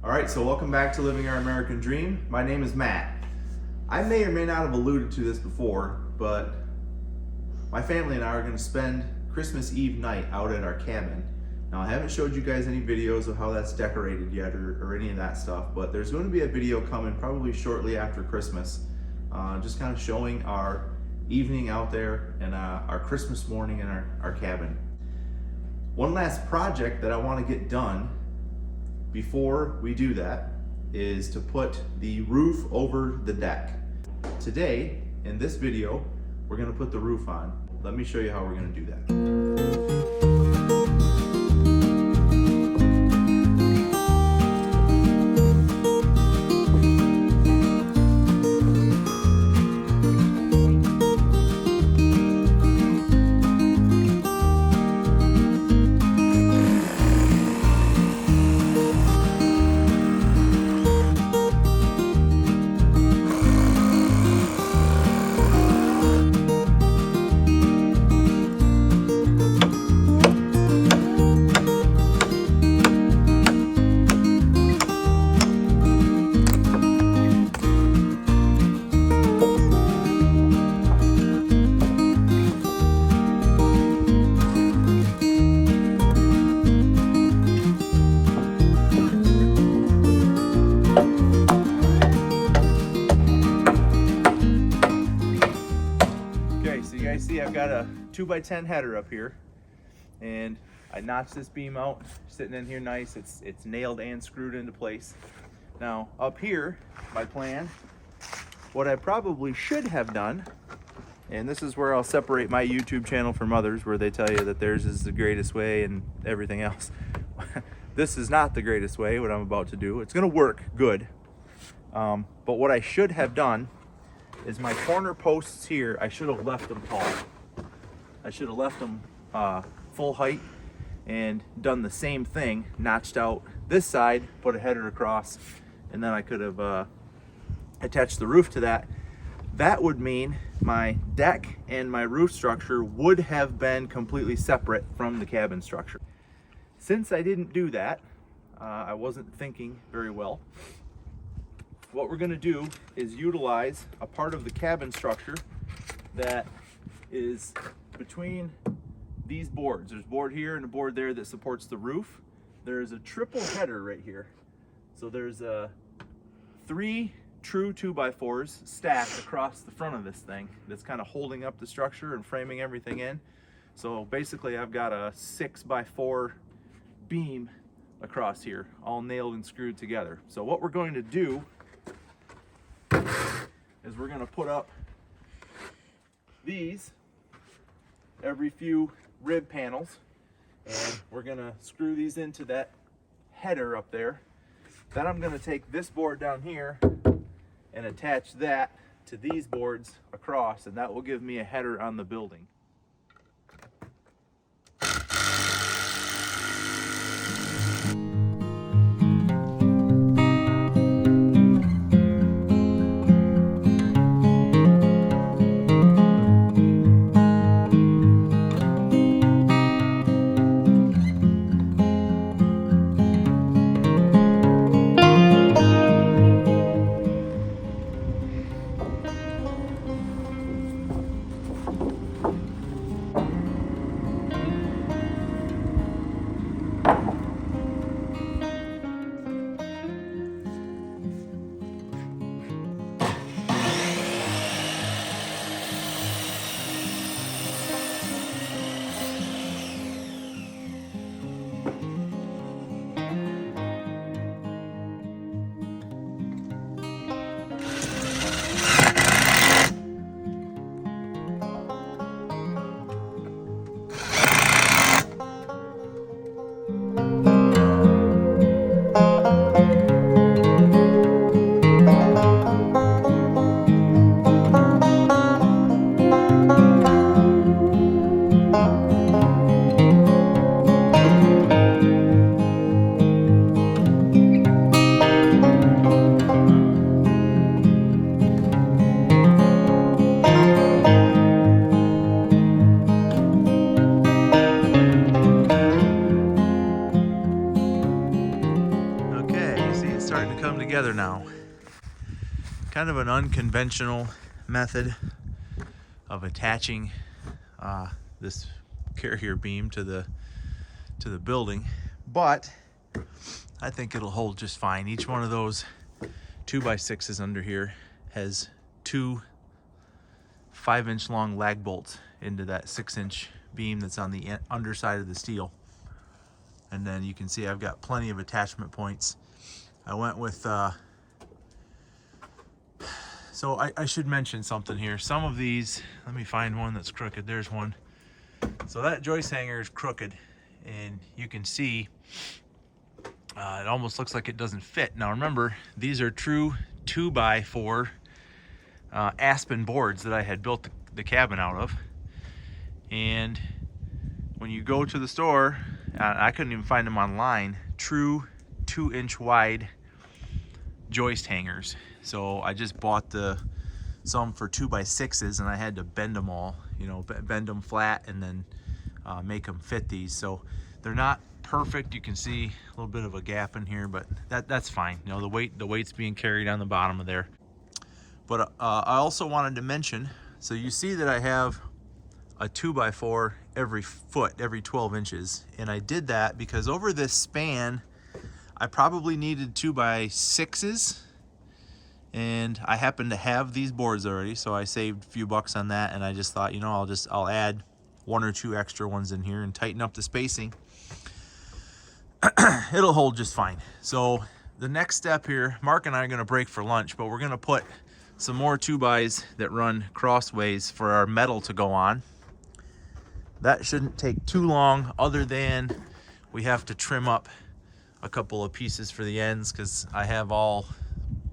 Alright, so welcome back to Living Our American Dream. My name is Matt. I may or may not have alluded to this before, but my family and I are going to spend Christmas Eve night out at our cabin. Now, I haven't showed you guys any videos of how that's decorated yet or any of that stuff, but there's going to be a video coming probably shortly after Christmas, just kind of showing our evening out there and our Christmas morning in our cabin. One last project that I want to get done before we do that is to put the roof over the deck. Today, in this video, we're going to put the roof on. Let me show you how we're going to do that. See, I've got a 2x10 header up here, and I notched this beam out, sitting in here nice. It's nailed and screwed into place. Now up here, my plan, what I probably should have done, and this is where I'll separate my YouTube channel from others, where they tell you that theirs is the greatest way and everything else. This is not the greatest way, what I'm about to do. It's gonna work good, but what I should have done is my corner posts here, I should have left them tall. I should have left them full height and done the same thing, notched out this side, put a header across, and then I could have attached the roof to that. That would mean my deck and my roof structure would have been completely separate from the cabin structure. Since I didn't do that, I wasn't thinking very well. What we're going to do is utilize a part of the cabin structure that is between these boards. There's a board here and a board there that supports the roof. There's a triple header right here. So there's 3 true 2x4s stacked across the front of this thing that's kind of holding up the structure and framing everything in. So basically I've got a 6x4 beam across here, all nailed and screwed together. So what we're going to do is we're going to put up these every few rib panels, and we're going to screw these into that header up there. Then I'm going to take this board down here and attach that to these boards across, and that will give me a header on the building. starting to come together now. Kind of an unconventional method of attaching this carrier beam to the building, but I think it'll hold just fine. Each one of those 2x6s under here has two 5-inch long lag bolts into that 6-inch beam that's on the underside of the steel. And then you can see I've got plenty of attachment points. I went with so I should mention something here. Some of these, let me find one that's crooked. There's one. So that joist hanger is crooked, and you can see it almost looks like it doesn't fit. Now remember, these are true 2x4 aspen boards that I had built the cabin out of. And when you go to the store, I couldn't even find them online, true 2-inch wide joist hangers. So I just bought some for 2x6s, and I had to bend them all, you know, bend them flat and then make them fit these. So they're not perfect. You can see a little bit of a gap in here, but that's fine. You know, the weight's being carried on the bottom of there. But I also wanted to mention, so you see that I have a 2x4 every foot, every 12 inches. And I did that because over this span, I probably needed 2x6s. And I happen to have these boards already, so I saved a few bucks on that. And I just thought, you know, I'll add 1 or 2 extra ones in here and tighten up the spacing. It'll hold just fine. So the next step here, Mark and I are gonna break for lunch, but we're gonna put some more 2xs that run crossways for our metal to go on. That shouldn't take too long, other than we have to trim up a couple of pieces for the ends, because I have all,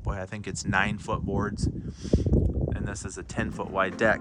boy, I think it's 9-foot boards, and this is a 10-foot wide deck.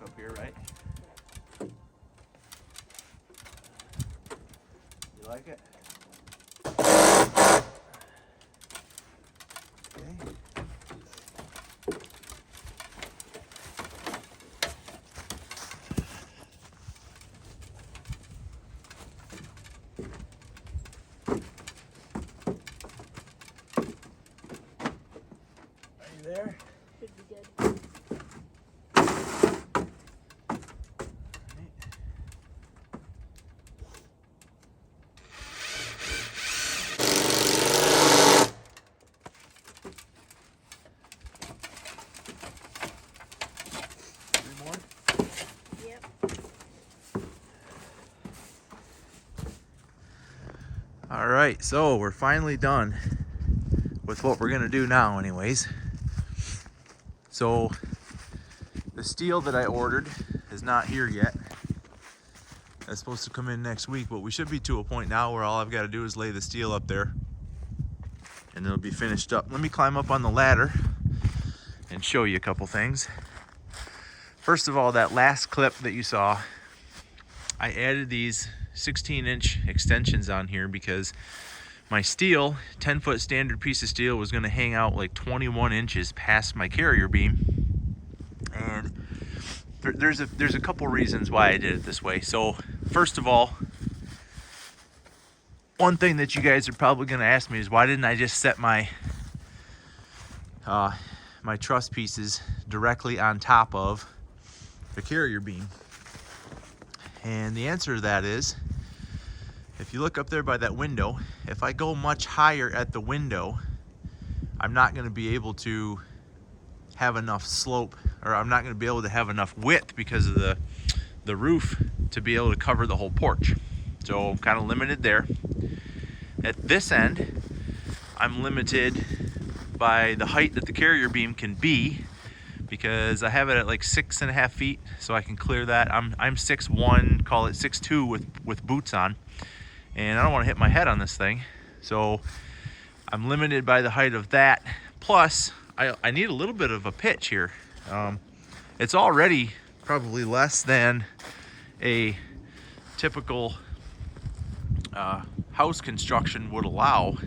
Up here, right? You like it? Okay. Are you there? Should be good. All right, so we're finally done with what we're gonna do now anyways. So the steel that I ordered is not here yet. That's supposed to come in next week, but we should be to a point now where all I've got to do is lay the steel up there. and it'll be finished up. Let me climb up on the ladder and show you a couple things. First of all, that last clip that you saw, I added these 16-inch extensions on here because my steel, 10-foot standard piece of steel, was going to hang out like 21 inches past my carrier beam. And there's a couple reasons why I did it this way. So first of all, one thing that you guys are probably going to ask me is, why didn't I just set my my truss pieces directly on top of the carrier beam? And the answer to that is, if you look up there by that window, if I go much higher at the window, I'm not going to be able to have enough slope, or I'm not going to be able to have enough width because of the roof to be able to cover the whole porch. So I'm kind of limited there. At this end, I'm limited by the height that the carrier beam can be, because I have it at like 6.5 feet, so I can clear that. I'm 6'1", call it 6'2" with boots on, and I don't want to hit my head on this thing, so I'm limited by the height of that. Plus, I need a little bit of a pitch here. It's already probably less than a typical house construction would allow,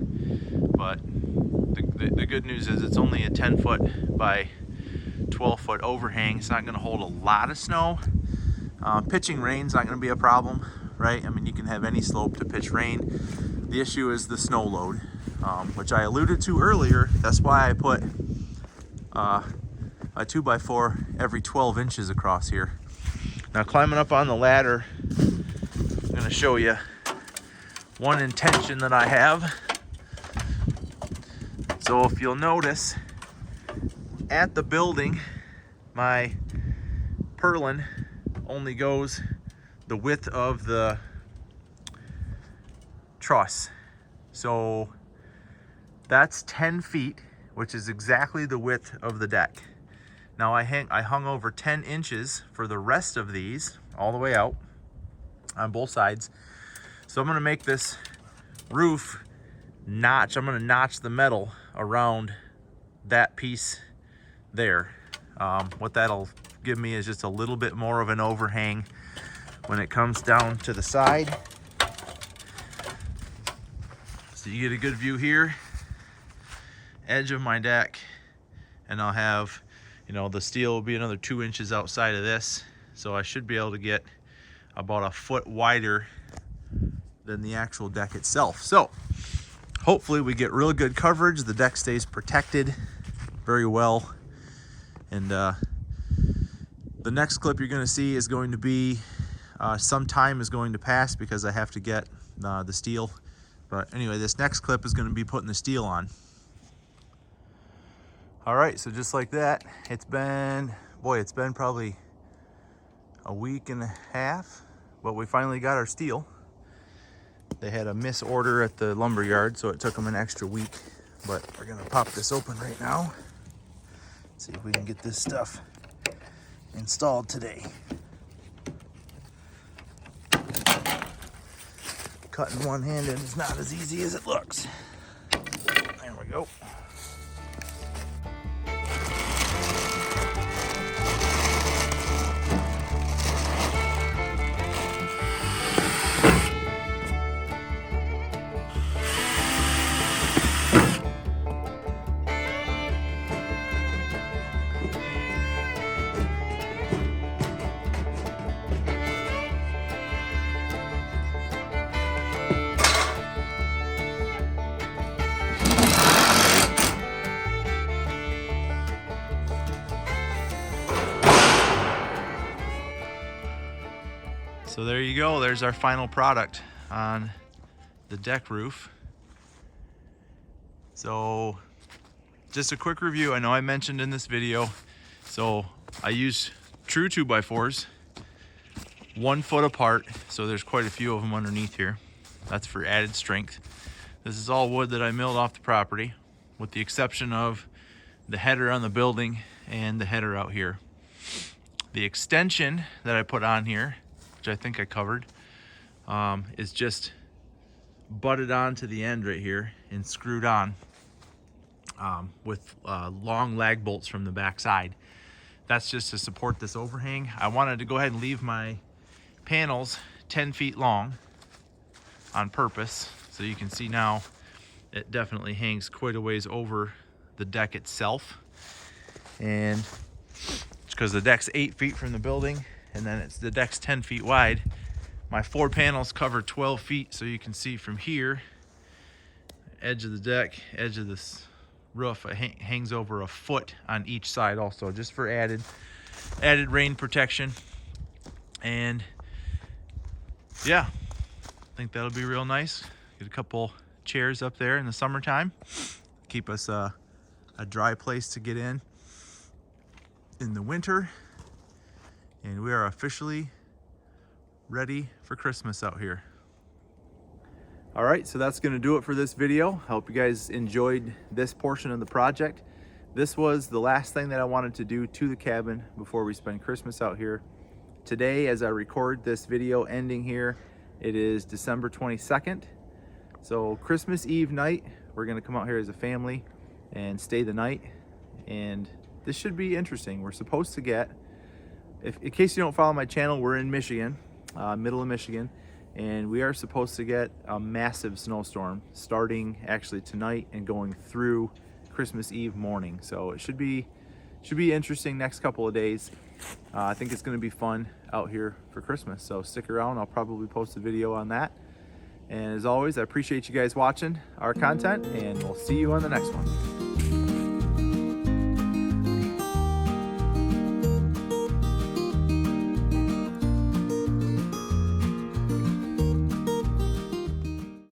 but the good news is it's only a 10-foot by 12-foot overhang. It's not going to hold a lot of snow. Pitching rain's not going to be a problem, right? I mean, you can have any slope to pitch rain. The issue is the snow load, which I alluded to earlier. That's why I put a 2x4 every 12 inches across here. Now, climbing up on the ladder, I'm going to show you one intention that I have. So if you'll notice, at the building, my purlin only goes the width of the truss. So that's 10 feet, which is exactly the width of the deck. Now I hung over 10 inches for the rest of these, all the way out on both sides. So I'm gonna make this roof notch. I'm gonna notch the metal around that piece there. What that'll give me is just a little bit more of an overhang when it comes down to the side. So you get a good view here, edge of my deck, and I'll have, you know, the steel will be another 2 inches outside of this. So I should be able to get about a foot wider than the actual deck itself. So hopefully we get real good coverage. The deck stays protected very well. And the next clip you're going to see is going to be some time is going to pass because I have to get the steel. But anyway, this next clip is going to be putting the steel on. All right, so just like that, it's been probably a week and a half, but we finally got our steel. They had a misorder at the lumber yard, so it took them an extra week. But we're gonna pop this open right now. See if we can get this stuff installed today. Cutting one-handed is not as easy as it looks. There we go. So there you go, there's our final product on the deck roof. So just a quick review. I know I mentioned in this video, so I use true 2x4s, 1 foot apart, so there's quite a few of them underneath here. That's for added strength. This is all wood that I milled off the property, with the exception of the header on the building and the header out here. The extension that I put on here, which I think I covered, is just butted on to the end right here and screwed on. with long lag bolts from the back side. That's just to support this overhang. I wanted to go ahead and leave my panels 10 feet long on purpose. So you can see now it definitely hangs quite a ways over the deck itself. And it's because the deck's 8 feet from the building, and then the deck's 10 feet wide. My 4 panels cover 12 feet, so you can see from here, edge of the deck, edge of this roof, it hangs over a foot on each side also, just for added rain protection. And yeah, I think that'll be real nice. Get a couple chairs up there in the summertime, keep us a dry place to get in the winter. And we are officially ready for Christmas out here. All right, so that's gonna do it for this video. I hope you guys enjoyed this portion of the project. This was the last thing that I wanted to do to the cabin before we spend Christmas out here. Today, as I record this video ending here, it is December 22nd. So Christmas Eve night, we're gonna come out here as a family and stay the night. And this should be interesting. We're supposed to get, in case you don't follow my channel, we're in Michigan, middle of Michigan, and we are supposed to get a massive snowstorm starting actually tonight and going through Christmas Eve morning. So it should be interesting next couple of days. I think it's going to be fun out here for Christmas. So stick around. I'll probably post a video on that. And as always, I appreciate you guys watching our content, and we'll see you on the next one.